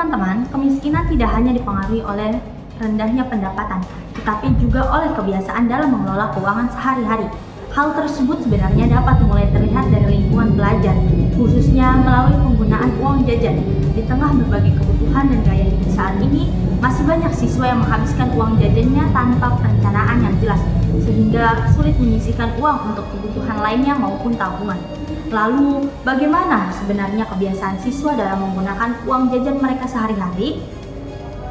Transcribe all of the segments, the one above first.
teman-teman, kemiskinan tidak hanya dipengaruhi oleh rendahnya pendapatan, tetapi juga oleh kebiasaan dalam mengelola keuangan sehari-hari. Hal tersebut sebenarnya dapat mulai terlihat dari lingkungan belajar, khususnya melalui penggunaan uang jajan. Di tengah berbagai kebutuhan dan gaya hidup saat ini, masih banyak siswa yang menghabiskan uang jajannya tanpa perencanaan yang jelas, sehingga sulit menyisihkan uang untuk kebutuhan lainnya maupun tabungan. Lalu, bagaimana sebenarnya kebiasaan siswa dalam menggunakan uang jajan mereka sehari-hari?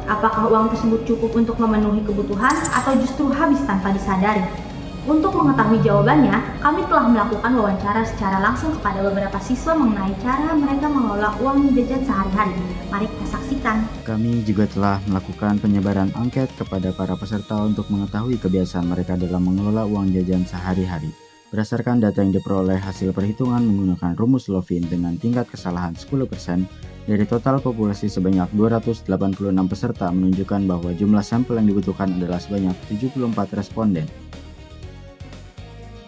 Apakah uang tersebut cukup untuk memenuhi kebutuhan atau justru habis tanpa disadari? Untuk mengetahui jawabannya, kami telah melakukan wawancara secara langsung kepada beberapa siswa mengenai cara mereka mengelola uang jajan sehari-hari. Mari kita saksikan. Kami juga telah melakukan penyebaran angket kepada para peserta untuk mengetahui kebiasaan mereka dalam mengelola uang jajan sehari-hari. Berdasarkan data yang diperoleh hasil perhitungan menggunakan rumus Lovin dengan tingkat kesalahan 10%, dari total populasi sebanyak 286 peserta menunjukkan bahwa jumlah sampel yang dibutuhkan adalah sebanyak 74 responden.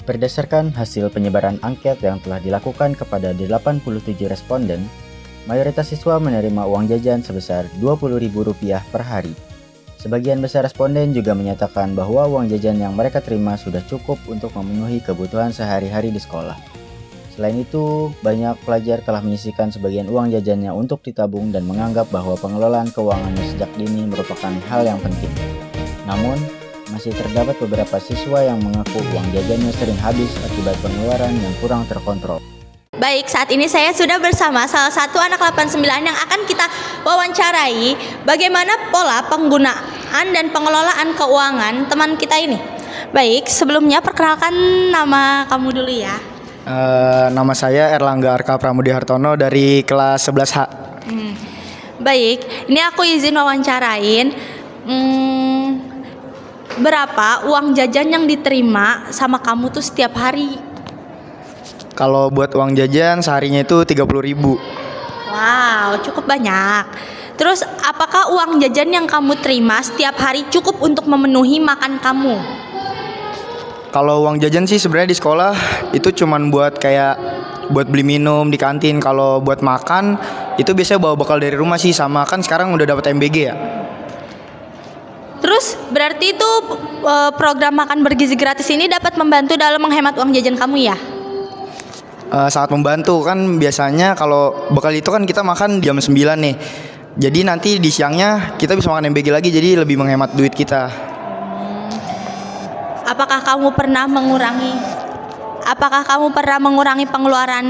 Berdasarkan hasil penyebaran angket yang telah dilakukan kepada 87 responden, mayoritas siswa menerima uang jajan sebesar Rp20.000 per hari. Sebagian besar responden juga menyatakan bahwa uang jajan yang mereka terima sudah cukup untuk memenuhi kebutuhan sehari-hari di sekolah. Selain itu, banyak pelajar telah menyisihkan sebagian uang jajannya untuk ditabung dan menganggap bahwa pengelolaan keuangannya sejak dini merupakan hal yang penting. Namun, masih terdapat beberapa siswa yang mengaku uang jajannya sering habis akibat pengeluaran yang kurang terkontrol. Baik, saat ini saya sudah bersama salah satu anak 89 yang akan kita wawancarai bagaimana pola penggunaan dan pengelolaan keuangan teman kita ini. Baik, sebelumnya perkenalkan nama kamu dulu ya. Nama saya Erlangga Arka Pramudi Hartono dari kelas 11H. Baik, ini aku izin wawancarain. Berapa uang jajan yang diterima sama kamu tuh setiap hari? Kalau buat uang jajan seharinya itu 30.000. Wow, cukup banyak. Terus apakah uang jajan yang kamu terima setiap hari cukup untuk memenuhi makan kamu? Kalau uang jajan sih sebenarnya di sekolah itu cuman buat buat beli minum di kantin. Kalau buat makan itu biasanya bawa bekal dari rumah sih, sama kan sekarang udah dapat MBG ya. Terus berarti itu program makan bergizi gratis ini dapat membantu dalam menghemat uang jajan kamu ya? Sangat membantu, kan biasanya kalau bekal itu kan kita makan jam 9 nih. Jadi nanti di siangnya kita bisa makan MBG lagi, jadi lebih menghemat duit kita. Apakah kamu pernah mengurangi pengeluaran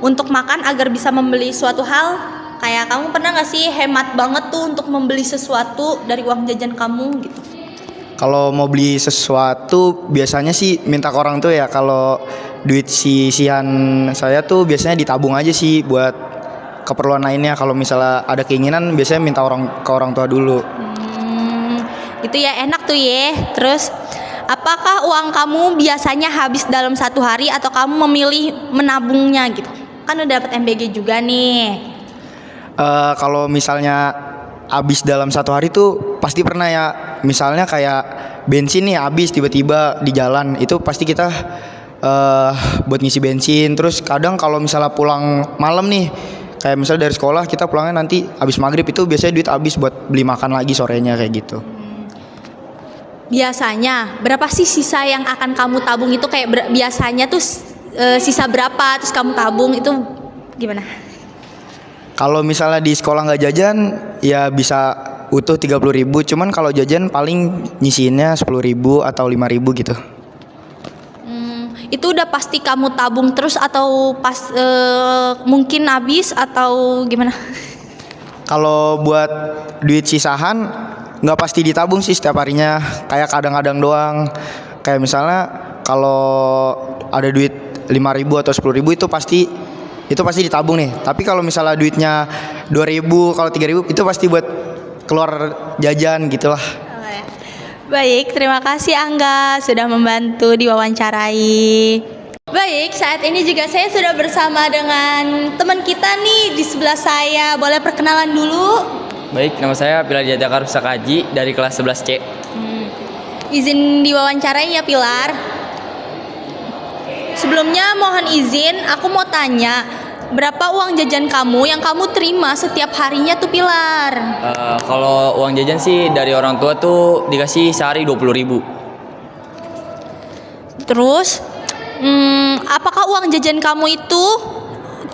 untuk makan agar bisa membeli suatu hal? Kayak kamu pernah gak sih hemat banget tuh untuk membeli sesuatu dari uang jajan kamu gitu? Kalau mau beli sesuatu biasanya sih minta ke orang tuh ya. Kalau duit sisihan saya tuh biasanya ditabung aja sih buat keperluan lainnya. Kalau misalnya ada keinginan biasanya minta ke orang tua dulu. Itu ya, enak tuh ya. Terus apakah uang kamu biasanya habis dalam satu hari atau kamu memilih menabungnya gitu? Kan udah dapat MBG juga nih. Kalau misalnya habis dalam satu hari tuh pasti pernah ya. Misalnya kayak bensin nih habis tiba-tiba di jalan, itu pasti kita buat ngisi bensin. Terus kadang kalau misalnya pulang malam nih, kayak misalnya dari sekolah kita pulangnya nanti habis maghrib, itu biasanya duit habis buat beli makan lagi sorenya kayak gitu. Biasanya berapa sih sisa yang akan kamu tabung itu? Kayak biasanya tuh sisa berapa terus kamu tabung itu gimana? Kalau misalnya di sekolah nggak jajan ya bisa utuh 30.000. Cuman kalau jajan paling nyisiinnya 10.000 atau 5.000 gitu. Itu udah pasti kamu tabung terus atau pas mungkin habis atau gimana? Kalau buat duit sisahan nggak pasti ditabung sih setiap harinya. Kayak kadang-kadang doang. Kayak misalnya kalau ada duit 5.000 atau 10.000 itu pasti ditabung nih. Tapi kalau misalnya duitnya 2.000, kalau 3.000 itu pasti buat keluar jajan gitulah. Baik, terima kasih Angga sudah membantu diwawancarai. Baik, saat ini juga saya sudah bersama dengan teman kita nih di sebelah saya. Boleh perkenalan dulu? Baik, nama saya Pilar Jataka Rusakaji dari kelas 11C. Izin diwawancarai ya Pilar. Sebelumnya mohon izin, aku mau tanya, berapa uang jajan kamu yang kamu terima setiap harinya tuh Pilar? Kalau uang jajan sih dari orang tua tuh dikasih sehari 20.000. Terus, apakah uang jajan kamu itu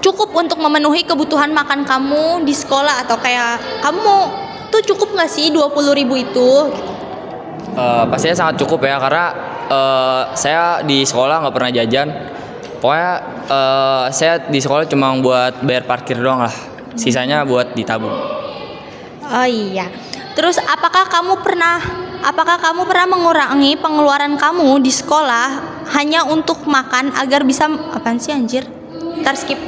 cukup untuk memenuhi kebutuhan makan kamu di sekolah, atau kayak kamu tuh cukup nggak sih 20.000 itu? Pastinya sangat cukup ya, karena saya di sekolah nggak pernah jajan. Pokoknya saya di sekolah cuma buat bayar parkir doang lah. Sisanya buat ditabung. Oh iya. Terus apakah kamu pernah mengurangi pengeluaran kamu di sekolah hanya untuk makan agar bisa apaan sih anjir? Ntar skip.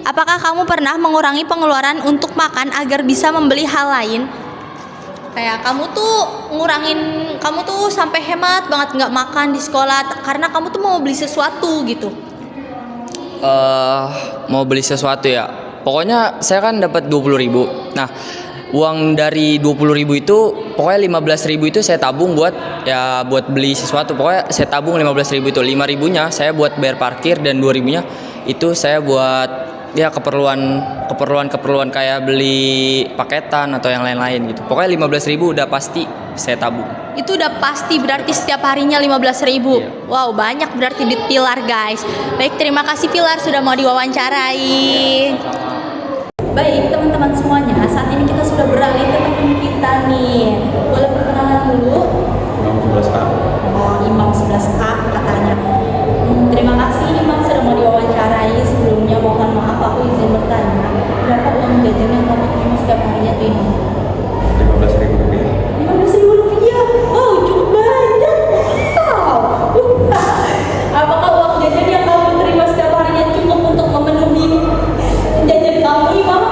Apakah kamu pernah mengurangi pengeluaran untuk makan agar bisa membeli hal lain? Kayak kamu tuh sampai hemat banget nggak makan di sekolah karena kamu tuh mau beli sesuatu gitu. Mau beli sesuatu ya. Pokoknya saya kan dapat 20.000. Nah, uang dari 20.000 itu pokoknya 15.000 itu saya tabung buat beli sesuatu. Pokoknya saya tabung 15.000 itu. 5.000-nya saya buat bayar parkir dan 2.000-nya itu saya buat keperluan kayak beli paketan atau yang lain-lain gitu. Pokoknya 15.000 udah pasti saya tabung. Itu udah pasti, berarti setiap harinya 15.000. Iya. Wow, banyak berarti duit Pilar, guys. Baik, terima kasih Pilar sudah mau diwawancarai. Baik, teman-teman semuanya, saat ini kita sudah beralih ke teman kita nih. Boleh perkenalan dulu? Imam 11A. Oh, Imam 11A katanya. Terima kasih Imam sudah mau diwawancarai. Sebelumnya mohon maaf aku izin bertanya, berapa uang jajan yang kamu terima setiap harinya tuh Imam? 15.000 rupiah. 15.000 rupiah. Wow, cukup banyak. Wow. Apakah uang jajan yang kamu terima setiap harinya cukup untuk memenuhi jajan kamu, Imam?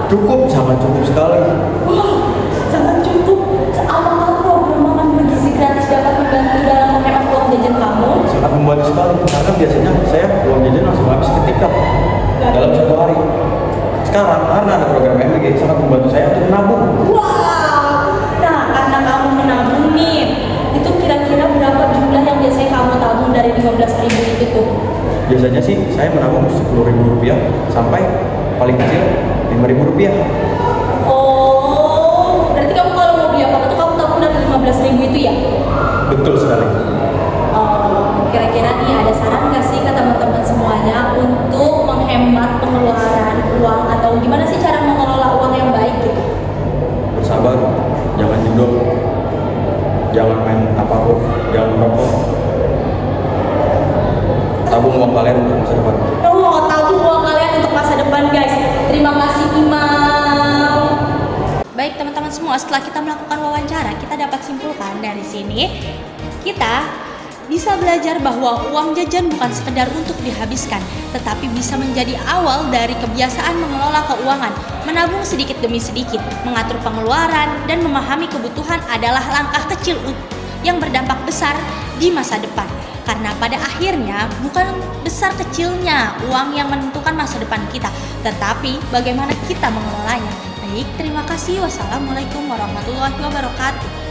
Cukup, sangat cukup sekali. Wah, sangat cukup. Apakah program makan bergizi gratis dapat membantu dalam menghemat uang jajan kamu? Sangat membantu sekali. Karena biasanya saya uang jajan langsung habis ketika dalam satu hari. Sekarang karena ada program MBG sangat membantu saya untuk menabung. Wow. Nah, karena kamu menabung nih, itu kira-kira berapa jumlah yang biasanya kamu tabung dari 15.000 itu tuh? Biasanya sih saya menabung 10.000 rupiah sampai paling kecil 5.000 rupiah. Oh, berarti kamu kalau mau beli apa-apa tuh kamu tabung dari 15.000 itu ya? Betul sekali. Kira-kira nih ada saran nggak sih ke teman-teman semuanya untuk menghemat pengeluaran uang, atau gimana sih cara mengelola uang yang baik gitu? Bersabar, jangan judul, jangan main apapun, jangan merokok. Tabung uang kalian untuk masa depan. Oh, tabung uang kalian untuk masa depan, guys. Terima kasih Imam. Baik teman-teman semua, setelah kita melakukan wawancara, kita dapat simpulkan dari sini kita bisa belajar bahwa uang jajan bukan sekedar untuk dihabiskan, tetapi bisa menjadi awal dari kebiasaan mengelola keuangan. Menabung sedikit demi sedikit, mengatur pengeluaran, dan memahami kebutuhan adalah langkah kecil yang berdampak besar di masa depan. Karena pada akhirnya bukan besar kecilnya uang yang menentukan masa depan kita, tetapi bagaimana kita mengelolanya. Baik, terima kasih. Wassalamualaikum warahmatullahi wabarakatuh.